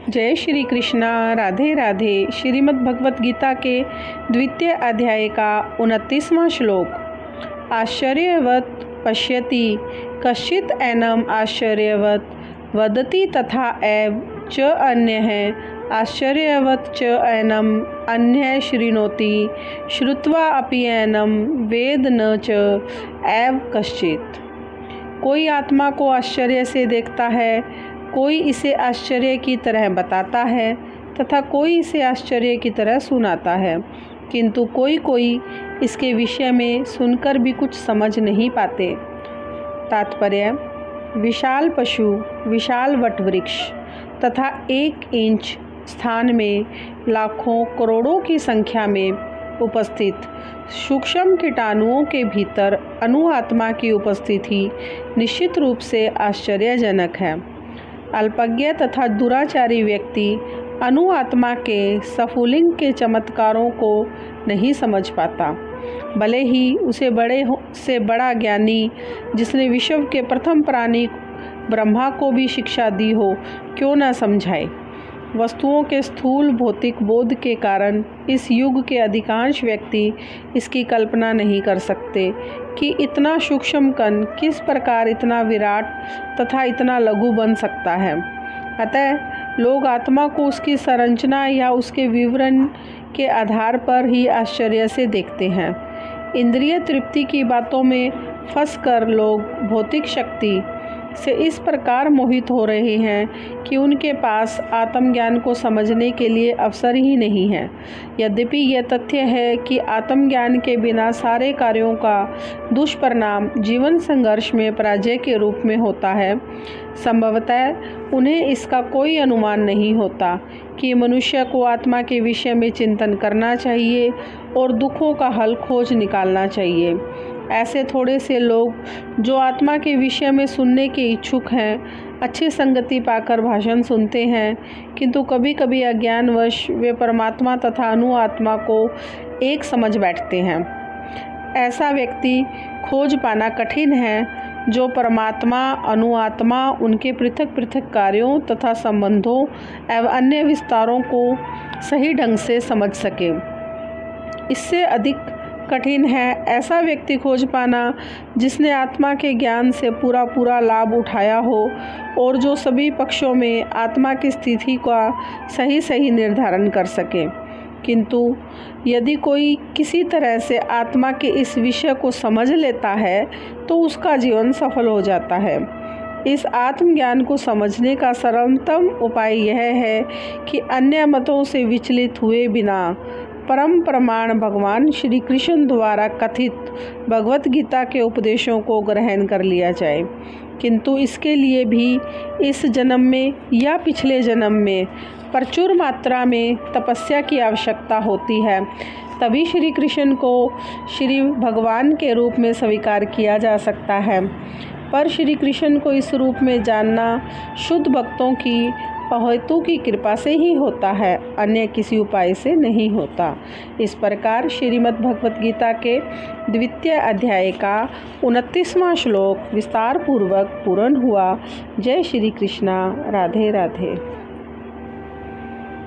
जय श्री कृष्णा। राधे राधे। श्रीमद् भगवत गीता के द्वितीय अध्याय का 29वां श्लोक। आश्चर्यवत् पश्यति कश्चित् एनम् आश्चर्यवत् वदति तथा एव च अन्यः आश्चर्यवत् च एनम् अन्यः शृणोति श्रुत्वा अपि एनम् वेद न च एव कश्चित्। कोई आत्मा को आश्चर्य से देखता है, कोई इसे आश्चर्य की तरह बताता है तथा कोई इसे आश्चर्य की तरह सुनाता है, किंतु कोई कोई इसके विषय में सुनकर भी कुछ समझ नहीं पाते। तात्पर्य: विशाल पशु, विशाल वटवृक्ष तथा 1 इंच स्थान में लाखों करोड़ों की संख्या में उपस्थित सूक्ष्म कीटाणुओं के भीतर अणु आत्मा की उपस्थिति निश्चित रूप से आश्चर्यजनक है। अल्पज्ञ तथा दुराचारी व्यक्ति अणु आत्मा के स्फुलिंग के चमत्कारों को नहीं समझ पाता, भले ही उसे बड़े से बड़ा ज्ञानी जिसने विश्व के प्रथम प्राणी ब्रह्मा को भी शिक्षा दी हो क्यों न समझाए। वस्तुओं के स्थूल भौतिक बोध के कारण इस युग के अधिकांश व्यक्ति इसकी कल्पना नहीं कर सकते कि इतना सूक्ष्म कण किस प्रकार इतना विराट तथा इतना लघु बन सकता है। अतः लोग आत्मा को उसकी संरचना या उसके विवरण के आधार पर ही आश्चर्य से देखते हैं। इंद्रिय तृप्ति की बातों में फंसकर लोग भौतिक शक्ति से इस प्रकार मोहित हो रहे हैं कि उनके पास आत्मज्ञान को समझने के लिए अवसर ही नहीं है। यद्यपि यह तथ्य है कि आत्मज्ञान के बिना सारे कार्यों का दुष्परिणाम जीवन संघर्ष में पराजय के रूप में होता है, संभवतः उन्हें इसका कोई अनुमान नहीं होता कि मनुष्य को आत्मा के विषय में चिंतन करना चाहिए और दुखों का हल खोज निकालना चाहिए। ऐसे थोड़े से लोग जो आत्मा के विषय में सुनने के इच्छुक हैं, अच्छी संगति पाकर भाषण सुनते हैं, किंतु कभी कभी अज्ञानवश वे परमात्मा तथा अणु आत्मा को एक समझ बैठते हैं। ऐसा व्यक्ति खोज पाना कठिन है जो परमात्मा, अणु आत्मा, उनके पृथक पृथक कार्यों तथा संबंधों एवं अन्य विस्तारों को सही ढंग से समझ सके। इससे अधिक कठिन है ऐसा व्यक्ति खोज पाना जिसने आत्मा के ज्ञान से पूरा लाभ उठाया हो और जो सभी पक्षों में आत्मा की स्थिति का सही निर्धारण कर सके। किंतु यदि कोई किसी तरह से आत्मा के इस विषय को समझ लेता है तो उसका जीवन सफल हो जाता है। इस आत्मज्ञान को समझने का सरलतम उपाय यह है कि अन्य मतों से विचलित हुए बिना परम प्रमाण भगवान श्री कृष्ण द्वारा कथित भगवत गीता के उपदेशों को ग्रहण कर लिया जाए। किंतु इसके लिए भी इस जन्म में या पिछले जन्म में प्रचुर मात्रा में तपस्या की आवश्यकता होती है, तभी श्री कृष्ण को श्री भगवान के रूप में स्वीकार किया जा सकता है। पर श्री कृष्ण को इस रूप में जानना शुद्ध भक्तों की अहेतु की कृपा से ही होता है, अन्य किसी उपाय से नहीं होता। इस प्रकार श्रीमद् भगवत गीता के द्वितीय अध्याय का 29वां श्लोक विस्तार पूर्वक पूर्ण हुआ। जय श्री कृष्णा। राधे राधे।